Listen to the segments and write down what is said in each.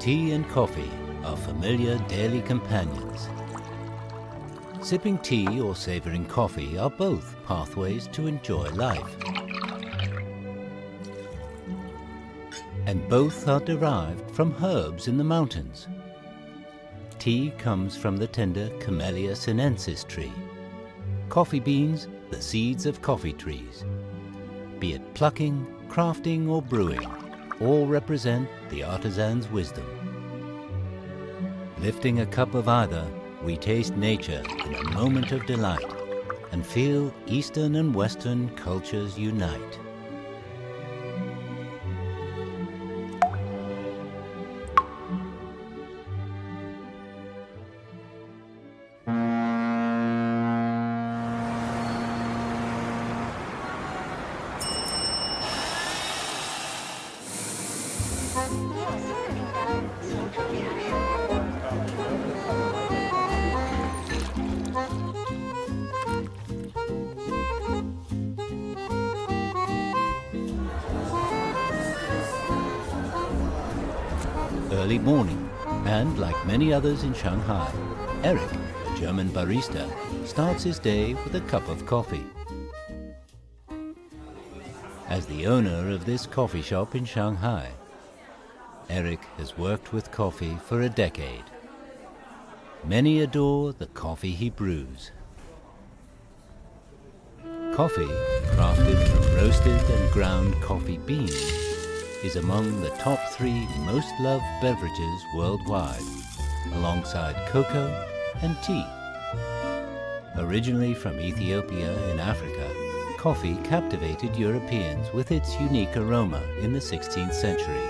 Tea and coffee are familiar daily companions. Sipping tea or savouring coffee are both pathways to enjoy life. And both are derived from herbs in the mountains. Tea comes from the tender Camellia sinensis tree. Coffee beans, the seeds of coffee trees. Be it plucking, crafting or brewing, all represent the artisan's wisdom. Lifting a cup of either, we taste nature in a moment of delight and feel Eastern and Western cultures unite. Early morning, and like many others in Shanghai, Eric, a German barista, starts his day with a cup of coffee. As the owner of this coffee shop in Shanghai, Eric has worked with coffee for a decade. Many adore the coffee he brews. Coffee, crafted from roasted and ground coffee beans, is among the top 3 most loved beverages worldwide, alongside cocoa and tea. Originally from Ethiopia in Africa, coffee captivated Europeans with its unique aroma in the 16th century,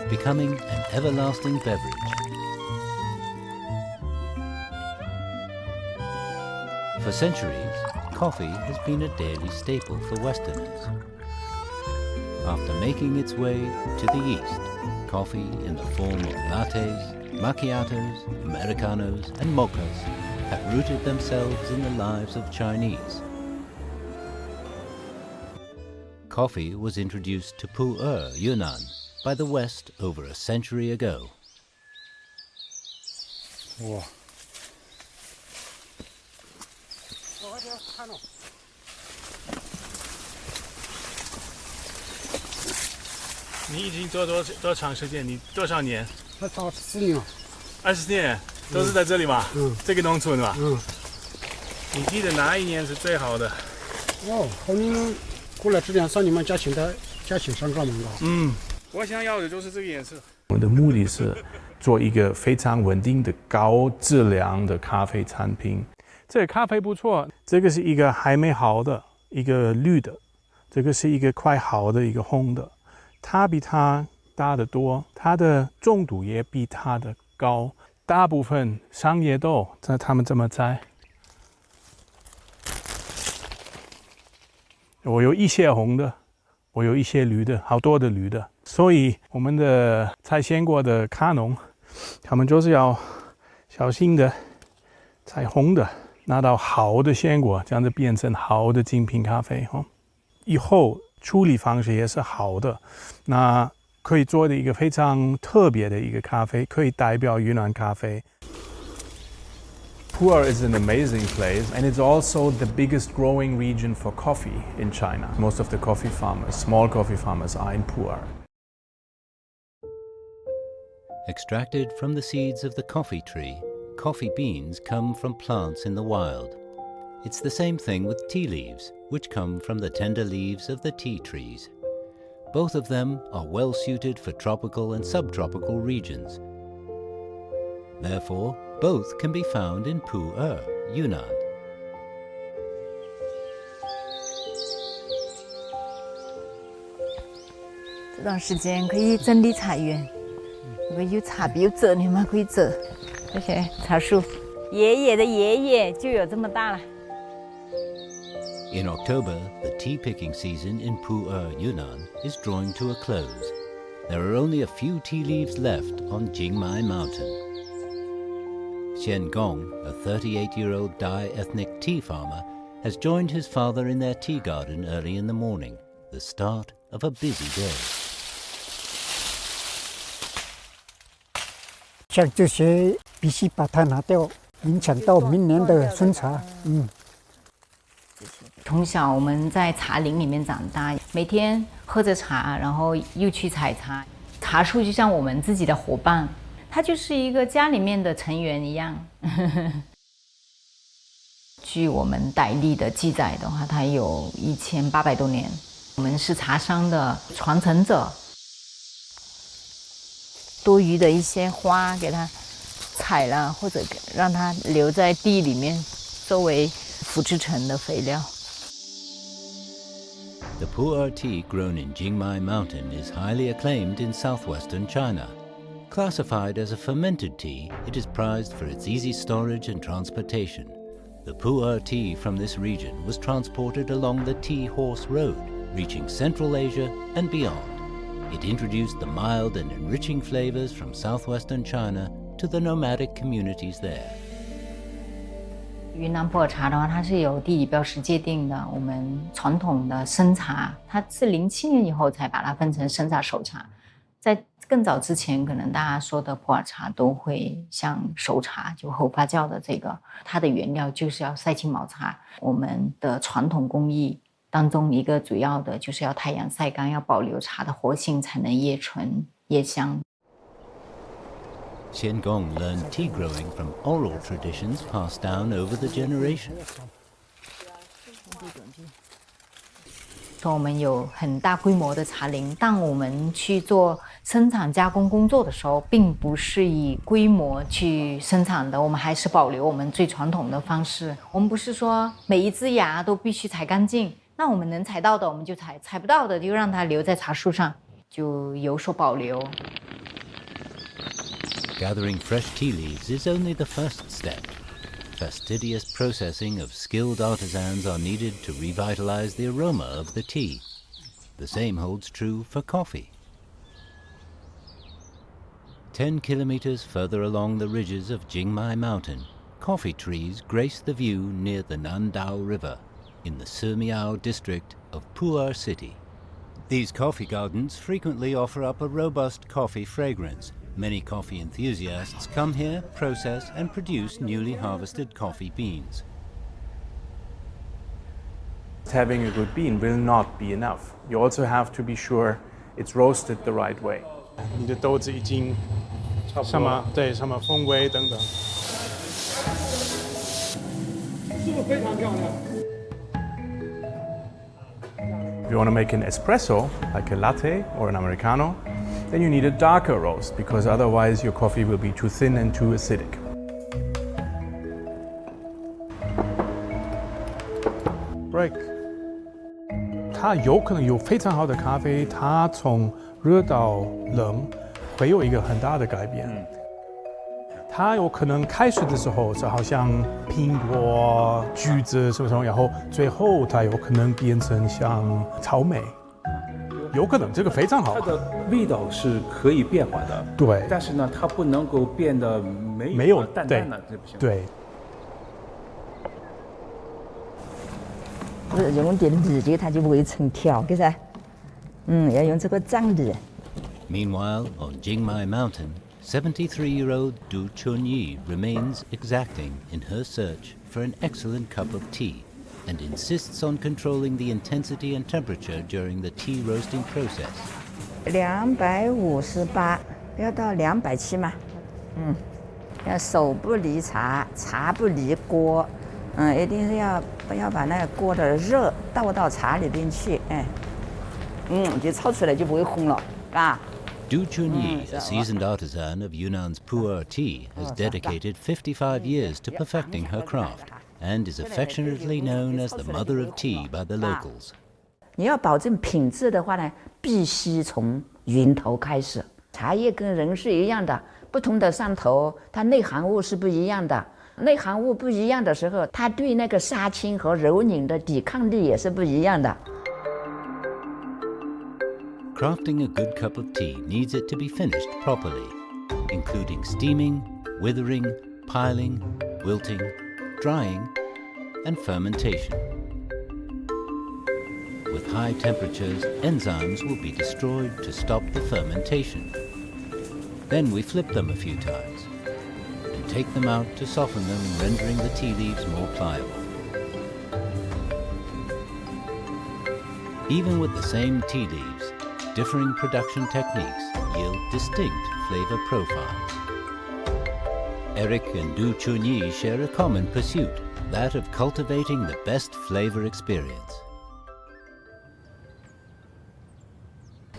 becoming an everlasting beverage. For centuries, coffee has been a daily staple for Westerners. After making its way to the East, coffee in the form of lattes, macchiatos, americanos and mochas have rooted themselves in the lives of Chinese. Coffee was introduced to Pu'er, Yunnan, by the West over a century ago. Wow. 你已经做多长时间？你多少年他到4年了。？20年都是在这里嘛？这个农村嘛？你记得哪一年是最好的？后年过来这两3年嘛，价钱上涨蛮高。我想要的就是这个颜色。我们的目的是做一个非常稳定的高质量的咖啡产品。这个咖啡不错，这个是一个还没好的，一个绿的，这个是一个快好的，一个红的。它比它大得多，它的重度也比它的高。大部分商业豆他们这么摘。我有一些红的，我有一些绿的，好多的绿的。所以我们的采鲜过的咖农，他们就是要小心的采红的，拿到好的鲜果，这样子变成好的精品咖啡。以后处理方式也是好的，那可以做的一个非常特别的一个咖啡，可以代表云南咖啡。Pu'er is an amazing place, and it's also the biggest growing region for coffee in China. Most of the coffee farmers, small coffee farmers, are in Pu'er. Extracted from the seeds of the coffee tree, coffee beans come from plants in the wild. It's the same thing with tea leaves, which come from the tender leaves of the tea trees. Both of them are well suited for tropical and subtropical regions. Therefore, both can be found in Pu'er, Yunnan. 这段时间可以整理茶园，如果有茶比有折的嘛，可以折。这些茶树，爷爷的爷爷就有这么大了。 In October, the tea picking season in Pu'er, Yunnan is drawing to a close. There are only a few tea leaves left on Jingmai Mountain. Xian Gong, a 38-year-old Dai ethnic tea farmer, has joined his father in their tea garden early in the morning, the start of a busy day. 像这些必须把它拿掉，影响到明年的春茶。从小我们在茶林里面长大，每天喝着茶，然后又去采茶。茶树就像我们自己的伙伴，它就是一个家里面的成员一样。据我们傣历的记载的话，它有1800多年。我们是茶商的传承者，多余的一些花给它采了，或者让它留在地里面，作为腐殖成的肥料。The pu'er tea grown in Jingmai Mountain is highly acclaimed in southwestern China. Classified as a fermented tea, it is prized for its easy storage and transportation. The pu'er tea from this region was transported along the Tea Horse Road, reaching Central Asia and beyond. It introduced the mild and enriching flavors from southwestern China to the nomadic communities there. 云南普洱茶的话，它是有地理标识界定的。我们传统的生茶，它是07年以后才把它分成生茶、熟茶。在更早之前，可能大家说的普洱茶都会像熟茶，就后发酵的这个，它的原料就是要晒青毛茶。我们的传统工艺当中一个主要的就是要太阳晒干，要保留茶的活性，才能叶醇、叶香。Xian Gong learned tea growing from oral traditions passed down over the generations. 说我们有很大规模的茶林，当我们去做生产加工工作的时候，并不是以规模去生产的，我们还是保留我们最传统的方式。我们不是说每一枝芽都必须采干净，那我们能采到的我们就采，采不到的就让它留在茶树上，就有所保留。Gathering fresh tea leaves is only the first step. Fastidious processing of skilled artisans are needed to revitalize the aroma of the tea. The same holds true for coffee. 10 kilometers further along the ridges of Jingmai Mountain, coffee trees grace the view near the Nandao River in the Simiao district of Pu'er City. These coffee gardens frequently offer up a robust coffee fragrance. Many coffee enthusiasts come here, process and produce newly harvested coffee beans. Having a good bean will not be enough. You also have to be sure it's roasted the right way. 你的豆子已经什么对什么风味等等。是不是非常漂亮？ If you want to make an espresso, like a latte or an americano, then you need a darker roast because otherwise your coffee will be too thin and too acidic. Break. 它有可能有非常好的咖啡，它从热到冷会有一个很大的改变。它有可能开始的时候就好像苹果、橘子什么，然后最后它有可能变成像草莓。有可能这个非常好，它的味道是可以变化的，对，但是呢，它不能够变得没有淡淡的，这不行。对。不是用点力的，它就不会成条，给噻。要用这个胀力。 Meanwhile, on Jingmai Mountain, 73-year-old Du Chunyi remains exacting in her search for an excellent cup of tea, and insists on controlling the intensity and temperature during the tea roasting process. 258，不要到270嘛。要手不离茶，茶不离锅。一定是要把那个锅的热倒到茶里边去，就炒出来就不会红了，啊。 Du Chunyi, a seasoned artisan of Yunnan's pu'er tea, has dedicated 55 years to perfecting her craft, and is affectionately known as the mother of tea by the locals. 你要保证品质的话呢，必须从源头开始。茶叶跟人是一样的，不同的上头，它内含物是不一样的。内含物不一样的时候，它对那个杀青和揉捻的抵抗力也是不一样的。 Crafting a good cup of tea needs it to be finished properly, including steaming, withering, piling, wilting, drying, and fermentation. With high temperatures, enzymes will be destroyed to stop the fermentation. Then we flip them a few times. take them out to soften them, rendering the tea leaves more pliable. Even with the same tea leaves, differing production techniques yield distinct flavor profiles. Eric and Du Chunyi share a common pursuit, that of cultivating the best flavor experience.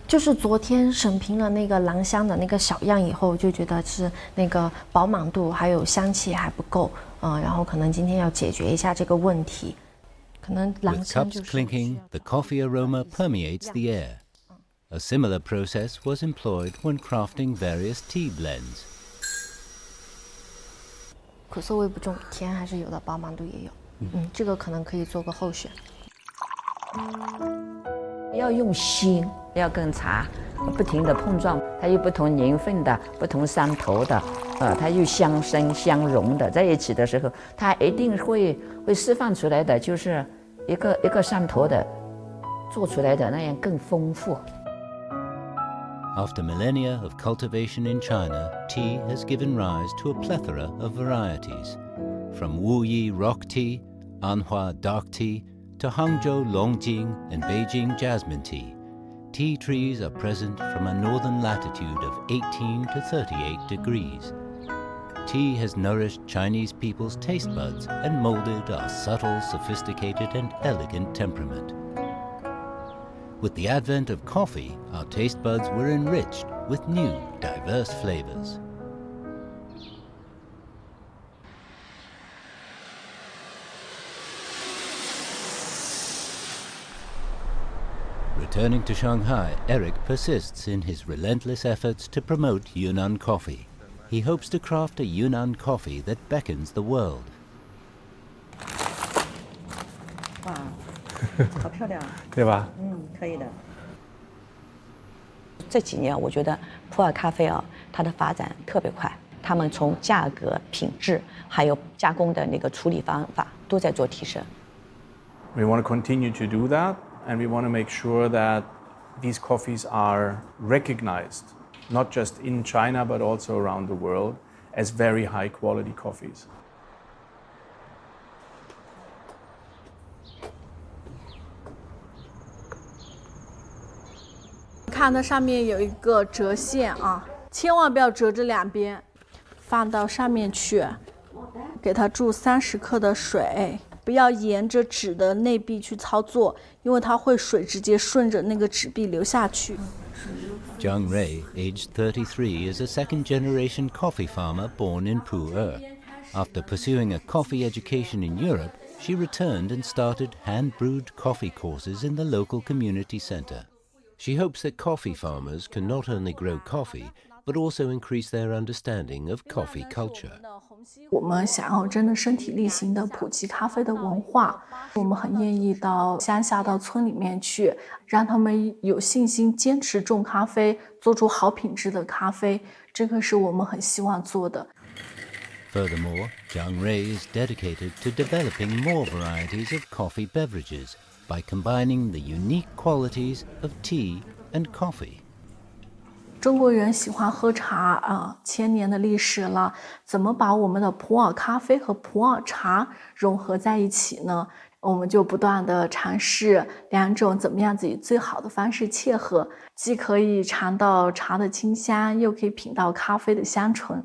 就是昨天审评了那个兰香的那个小样以后，就觉得是那个饱满度还有香气还不够，然后可能今天要解决一下这个问题。可能兰 With 香 cups 就是 clinking, the coffee aroma permeates the air. A similar process was employed when crafting various tea blends. 苦涩味不重，甜还是有的，饱满度也有。这个可能可以做个候选。要用心，要跟茶不停的碰撞，它有不同年份的、不同山头的，它又相生相融的，在一起的时候，它一定会释放出来的，就是一个山头的做出来的那样更丰富。After millennia of cultivation in China, tea has given rise to a plethora of varieties, from Wuyi rock tea, Anhua dark tea, to Hangzhou Longjing and Beijing jasmine tea. Tea trees are present from a northern latitude of 18 to 38 degrees. Tea has nourished Chinese people's taste buds and molded our subtle, sophisticated and elegant temperament. With the advent of coffee, our taste buds were enriched with new, diverse flavors. Returning to Shanghai, Eric persists in his relentless efforts to promote Yunnan coffee. He hopes to craft a Yunnan coffee that beckons the world. 哇，好漂亮，对吧？可以的。这几年，我觉得普洱咖啡它的发展特别快，他们从价格、品质，还有加工的那个处理方法，都在做提升。We want to continue to do that, and we want to make sure that these coffees are recognized, not just in China but also around the world, as very high quality coffees. 看它上面有一个折线啊，千万不要折着两边，放到上面去，给它注30克的水，不要沿着纸的内壁去操作，因为它会水直接顺着那个纸壁流下去。Zhang Rei, aged 33, is a second-generation coffee farmer born in Pu'er. After pursuing a coffee education in Europe, she returned and started hand-brewed coffee courses in the local community center. She hopes that coffee farmers can not only grow coffee, but also increase their understanding of coffee culture. 我们想要真的身体力行的普及咖啡的文化，我们很愿意到乡下到村里面去，让他们有信心坚持种咖啡，做出好品质的咖啡，这个是我们很希望做的。Furthermore, Zhang Rei is dedicated to developing more varieties of coffee beverages by combining the unique qualities of tea and coffee. 中国人喜欢喝茶1000年的历史了，怎么把我们的普洱咖啡和普洱茶融合在一起呢？我们就不断的尝试两种怎么样子以最好的方式切合，既可以尝到茶的清香，又可以品到咖啡的香醇。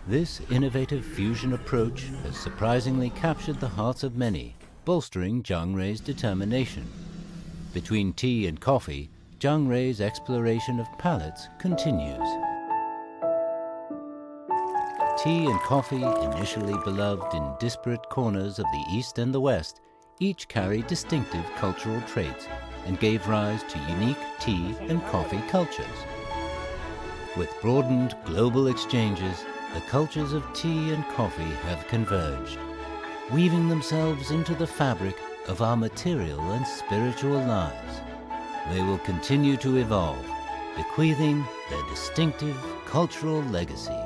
This innovative fusion approach has surprisingly captured the hearts of many, bolstering Zhang Rei's determination. Between tea and coffee, Zhang Rei's exploration of palates continues. Tea and coffee, initially beloved in disparate corners of the East and the West, each carry distinctive cultural traits and gave rise to unique tea and coffee cultures. With broadened global exchanges, the cultures of tea and coffee have converged, weaving themselves into the fabric of our material and spiritual lives. They will continue to evolve, bequeathing their distinctive cultural legacies.